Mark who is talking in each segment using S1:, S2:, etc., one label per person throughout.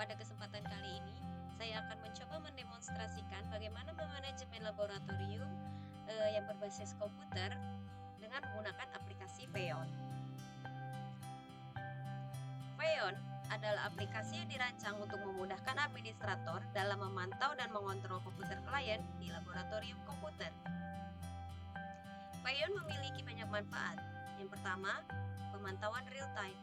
S1: Pada kesempatan kali ini, saya akan mencoba mendemonstrasikan bagaimana memanajemen laboratorium yang berbasis komputer dengan menggunakan aplikasi Feon. Feon adalah aplikasi yang dirancang untuk memudahkan administrator dalam memantau dan mengontrol komputer klien di laboratorium komputer. Feon memiliki banyak manfaat. Yang pertama, pemantauan real time.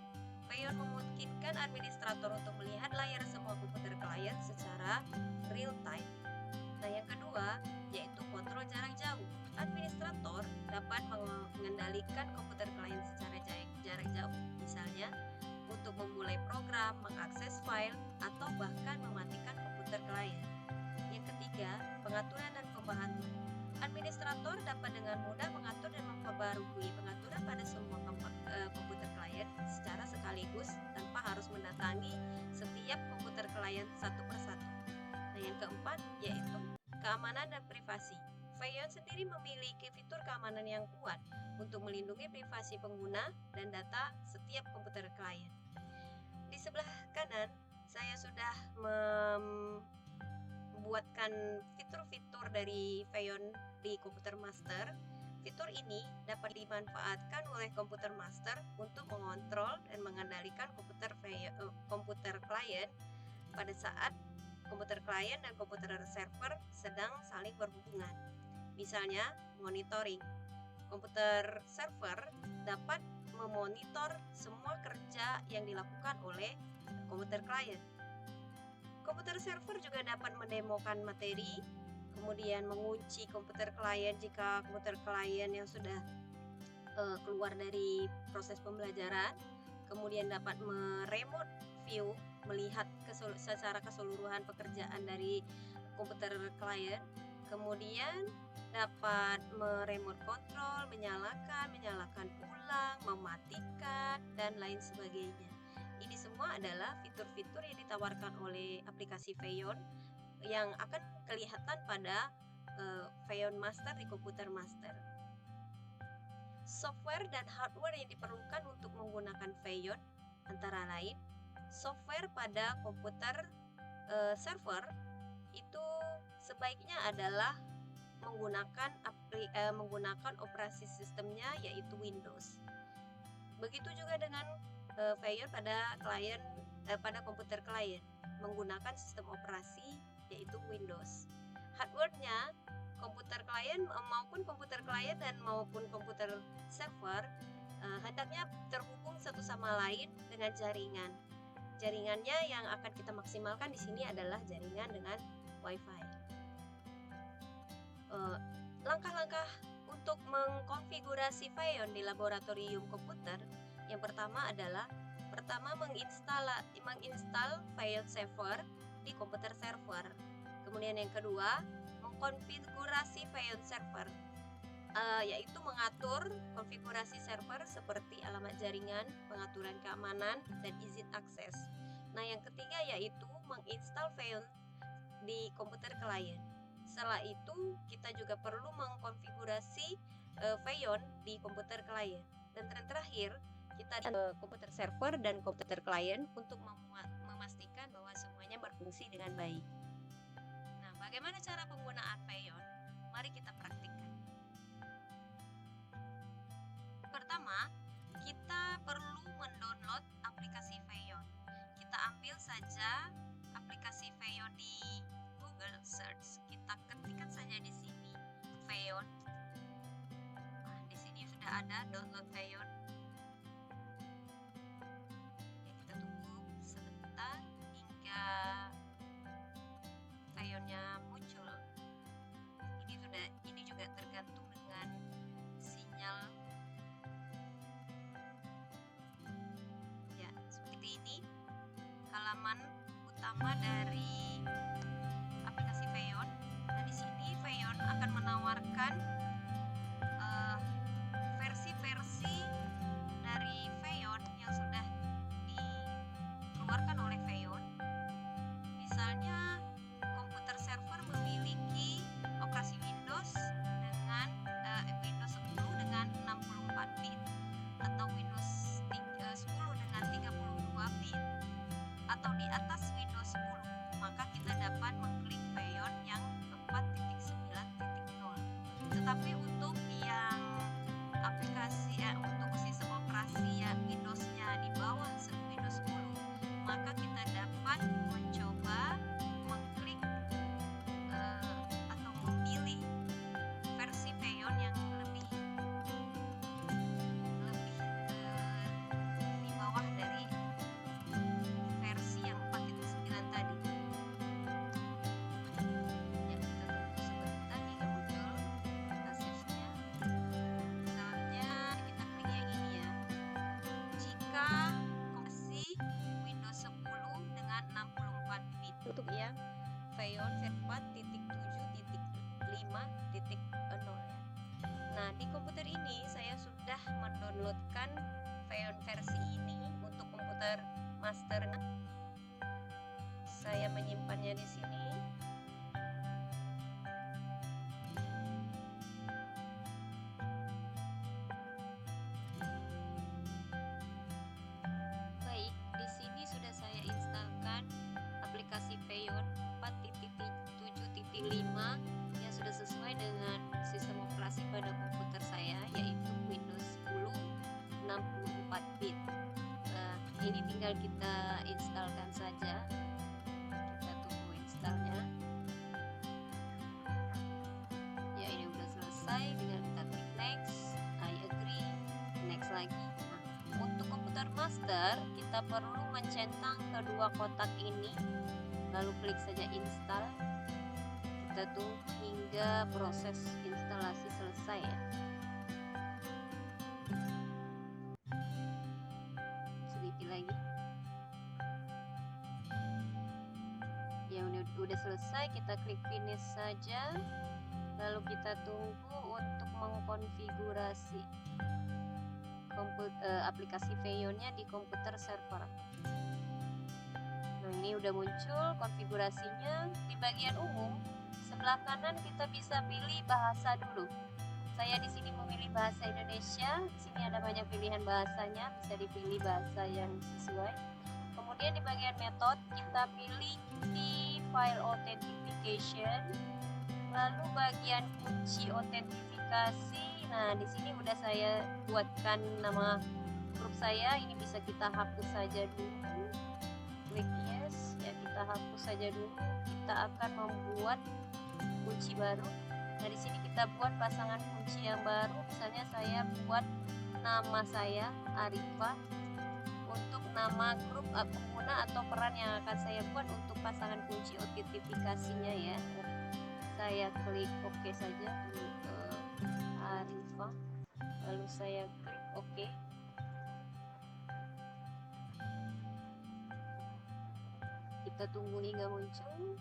S1: Feon memungkinkan administrator untuk melihat layar semua komputer klien secara real time. Nah, yang kedua, yaitu kontrol jarak jauh. Administrator dapat mengendalikan komputer klien secara jarak jauh, misalnya untuk memulai program, mengakses file, atau bahkan mematikan komputer klien. Yang ketiga, pengaturan dan pembaharuan. Administrator dapat dengan mudah mengatur dan memperbarui pengaturan pada semua komputer klien secara sekaligus tanpa harus mendatangi setiap komputer klien satu persatu. Nah, yang keempat yaitu keamanan dan privasi. Feon sendiri memiliki fitur keamanan yang kuat untuk melindungi privasi pengguna dan data setiap komputer klien. Di sebelah kanan, saya sudah membuatkan fitur-fitur dari Feon di komputer master. Fitur ini dapat dimanfaatkan oleh komputer master untuk mengontrol dan mengendalikan komputer klien pada saat komputer klien dan komputer server sedang saling berhubungan. Misalnya, monitoring. Komputer server dapat memonitor semua kerja yang dilakukan oleh komputer klien. Komputer server juga dapat mendemokan materi, kemudian mengunci komputer klien jika komputer klien yang sudah keluar dari proses pembelajaran, kemudian dapat meremote view, melihat secara keseluruhan pekerjaan dari komputer klien, kemudian dapat meremote control, menyalakan ulang, mematikan, dan lain sebagainya. Ini semua adalah fitur-fitur yang ditawarkan oleh aplikasi Feon yang akan kelihatan pada Feon Master di komputer master. Software dan hardware yang diperlukan untuk menggunakan Feon antara lain software pada komputer server itu sebaiknya adalah menggunakan operasi sistemnya yaitu Windows. Begitu juga dengan Feon pada komputer klien menggunakan sistem operasi yaitu Windows. Hardware-nya komputer klien maupun komputer server hendaknya terhubung satu sama lain dengan jaringan. Jaringannya yang akan kita maksimalkan di sini adalah jaringan dengan Wi-Fi. Langkah-langkah untuk mengkonfigurasi Feon di laboratorium komputer, yang pertama adalah menginstal Feon server di komputer server. Kemudian yang kedua, mengkonfigurasi Feon server, yaitu mengatur konfigurasi server seperti alamat jaringan, pengaturan keamanan, dan izin akses. Nah, yang ketiga yaitu menginstal Feon di komputer klien. Setelah itu, kita juga perlu mengkonfigurasi Feon di komputer klien. Dan terakhir, kita komputer server dan komputer klien untuk memastikan bahwa semuanya berfungsi dengan baik. Nah, bagaimana cara penggunaan Feon? Mari kita praktikkan. Pertama, kita perlu mendownload aplikasi Feon. Kita ambil saja aplikasi Feon di Google Search. Kita ketikkan saja di sini Feon. Nah, di sini sudah ada download Feon. Ya, kita tunggu sebentar hingga Feonnya muncul. Ini juga tergantung dengan sinyal. Seperti ini halaman utama dari aplikasi Feon. Nah, di sini Feon akan menawarkan versi-versi dari Feon yang sudah dikeluarkan oleh Feon. Misalnya komputer server memiliki operasi Windows dengan Windows 10 dengan 64 bit atau Windows 10 dengan 32 bit, atau di atas Windows 10 Tapi untuk yang aplikasi untuk sistem operasi yang Windows-nya di bawah Windows 10, maka kita dapat mencoba mengklik atau memilih versi Feyon yang lebih di bawah dari versi yang 4.9 tadi. Ya, kita tunggu sebentar hingga muncul message-nya. Misalnya kita klik yang ini ya. Jika versi Windows 10 dengan 64 bit untuk yang Feyon V4.7.5.0 ya. Nah, di komputer ini saya sudah mendownloadkan Feyon versi ini untuk komputer master. Saya menyimpannya di sini. Baik, di sini sudah saya instalkan aplikasi Feyon 4.7.5 yang sudah sesuai dengan sistem operasi pada komputer saya, yaitu Windows 10 64 bit. Nah, ini tinggal kita instalkan saja. Kita tunggu installnya. Ya, ini udah selesai. Tinggal kita klik next, I agree, next lagi. Nah, untuk komputer master kita perlu mencentang kedua kotak ini, lalu klik saja install. Kita tunggu hingga proses instalasi selesai ya. Sedikit lagi. Ya, udah selesai, kita klik finish saja. Lalu kita tunggu untuk mengkonfigurasi aplikasi Feyonnya di komputer server. Nah, ini udah muncul konfigurasinya. Di bagian umum sebelah kanan kita bisa pilih bahasa dulu. Saya di sini memilih bahasa Indonesia. Di sini ada banyak pilihan bahasanya, bisa dipilih bahasa yang sesuai. Kemudian di bagian method kita pilih di file authentication. Lalu bagian kunci autentifikasi. Nah, di sini udah saya buatkan nama grup saya. Ini bisa kita hapus saja dulu. Klik yes, ya kita hapus saja dulu. Kita akan membuat kunci baru. Nah, di sini kita buat pasangan kunci yang baru. Misalnya saya buat nama saya Arifah. Untuk nama grup pengguna atau peran yang akan saya buat untuk pasangan kunci autentifikasinya ya. Saya klik OK saja untuk Arifah. Lalu saya klik OK. Kita tunggu hingga muncul.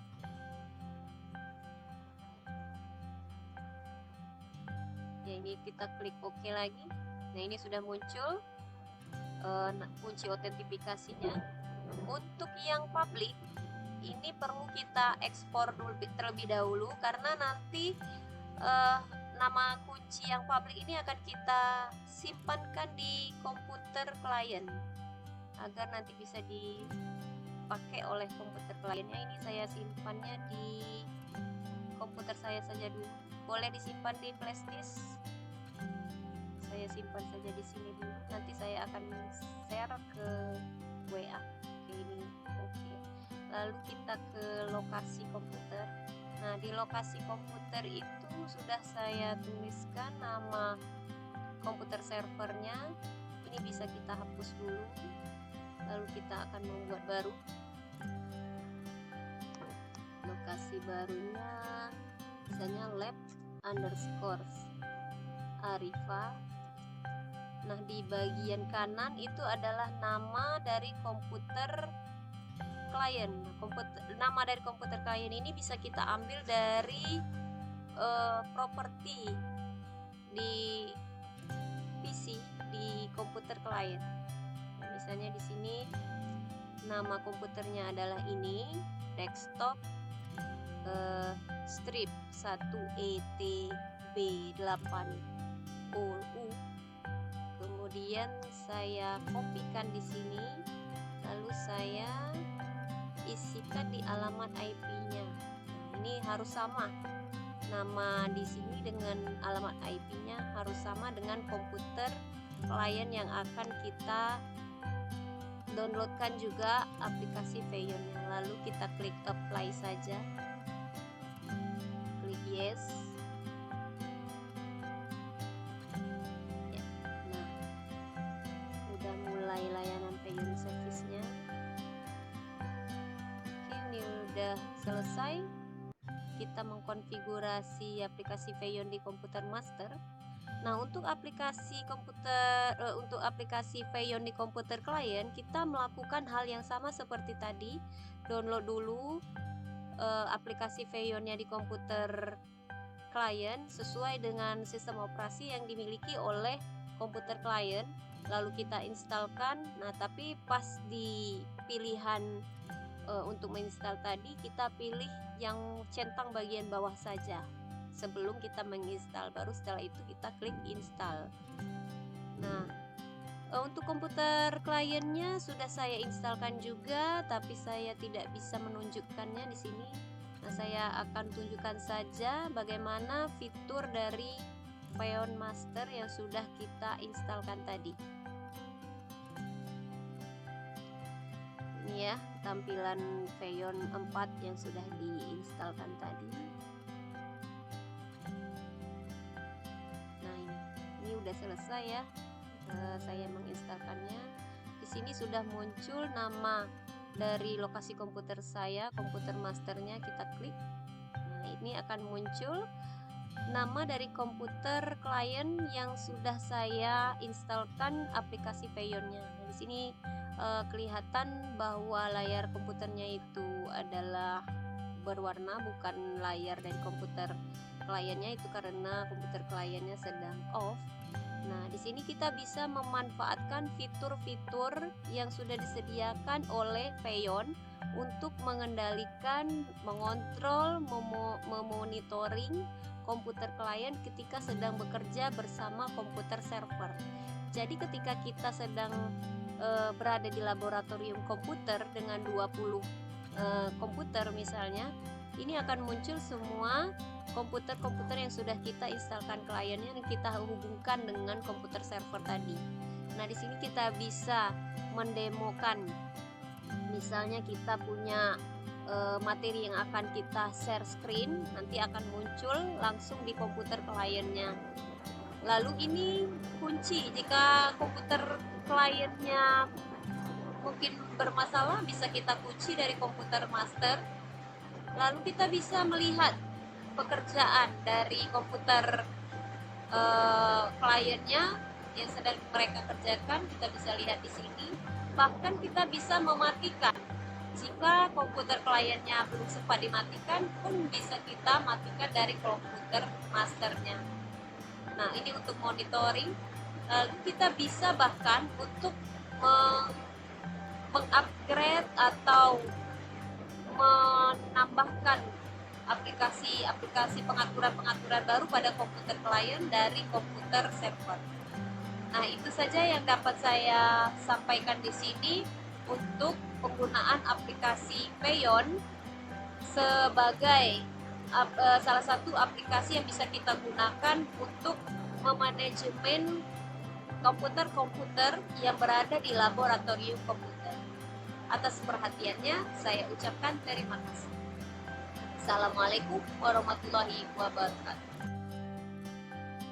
S1: Ya, ini kita klik OK lagi. Nah, ini sudah muncul kunci autentifikasinya. Untuk yang publik ini perlu kita ekspor dulu terlebih dahulu, karena nanti nama kunci yang publik ini akan kita simpankan di komputer klien agar nanti bisa dipakai oleh komputer kliennya. Ini saya simpannya di komputer saya saja dulu. Boleh disimpan di flash disk. Saya simpan saja di sini dulu. Nanti saya akan share ke WA. Oke, ini oke. Lalu kita ke lokasi komputer. Nah, di lokasi komputer itu sudah saya tuliskan nama komputer servernya. Ini bisa kita hapus dulu. Lalu kita akan membuat baru. Lokasi barunya misalnya lab_Arifah. Nah, di bagian kanan itu adalah nama dari komputer klien. Nama dari komputer klien ini bisa kita ambil dari properti di PC di komputer klien. Nah, misalnya di sini nama komputernya adalah ini, desktop strip 1ETB8OU. Kemudian saya kopikan di sini, lalu saya isikan di alamat IP-nya. Nah, ini harus sama. nama di sini dengan alamat IP-nya harus sama dengan komputer klien yang akan kita downloadkan juga aplikasi Feyon-nya. Lalu kita klik apply saja, klik yes. Ya, nah, udah mulai layanan Feyon service-nya. Oke, ini udah selesai. Kita mengkonfigurasi aplikasi Feyon di komputer master. Nah, untuk aplikasi Feyon di komputer klien, kita melakukan hal yang sama seperti tadi. Download dulu aplikasi Feyon-nya di komputer klien sesuai dengan sistem operasi yang dimiliki oleh komputer klien. Lalu kita instalkan. Nah, tapi pas di pilihan untuk menginstal tadi, kita pilih yang centang bagian bawah saja sebelum kita menginstal, baru setelah itu kita klik install. Nah, untuk komputer kliennya sudah saya instalkan juga, tapi saya tidak bisa menunjukkannya di sini. Nah, saya akan tunjukkan saja bagaimana fitur dari Feyon Master yang sudah kita instalkan tadi. Ini ya tampilan Feyon 4 yang sudah diinstalkan tadi. Nah, ini udah selesai ya. Saya menginstalkannya. Di sini sudah muncul nama dari lokasi komputer saya, komputer masternya, kita klik. Nah, ini akan muncul nama dari komputer klien yang sudah saya instalkan aplikasi Feyon-nya. Nah, di sini kelihatan bahwa layar komputernya itu adalah berwarna, bukan layar dari komputer kliennya, itu karena komputer kliennya sedang off. Nah, di sini kita bisa memanfaatkan fitur-fitur yang sudah disediakan oleh Feyon untuk mengendalikan, mengontrol, memonitoring komputer klien ketika sedang bekerja bersama komputer server. Jadi ketika kita sedang berada di laboratorium komputer dengan 20 komputer misalnya, ini akan muncul semua komputer-komputer yang sudah kita instalkan kliennya dan kita hubungkan dengan komputer server tadi. Nah, di sini kita bisa mendemokan, misalnya kita punya materi yang akan kita share screen, nanti akan muncul langsung di komputer kliennya. Lalu ini kunci, jika komputer kliennya mungkin bermasalah, bisa kita kunci dari komputer master. Lalu kita bisa melihat pekerjaan dari komputer kliennya yang sedang mereka kerjakan, kita bisa lihat di sini. Bahkan kita bisa mematikan. Jika komputer kliennya belum sempat dimatikan pun bisa kita matikan dari komputer masternya. Nah, ini untuk monitoring. Lalu kita bisa bahkan untuk mengupgrade atau menambahkan aplikasi pengaturan baru pada komputer klien dari komputer server. Nah, itu saja yang dapat saya sampaikan di sini untuk penggunaan aplikasi Feyon sebagai salah satu aplikasi yang bisa kita gunakan untuk memanajemen komputer-komputer yang berada di laboratorium komputer. Atas perhatiannya, saya ucapkan terima kasih. Assalamualaikum warahmatullahi wabarakatuh.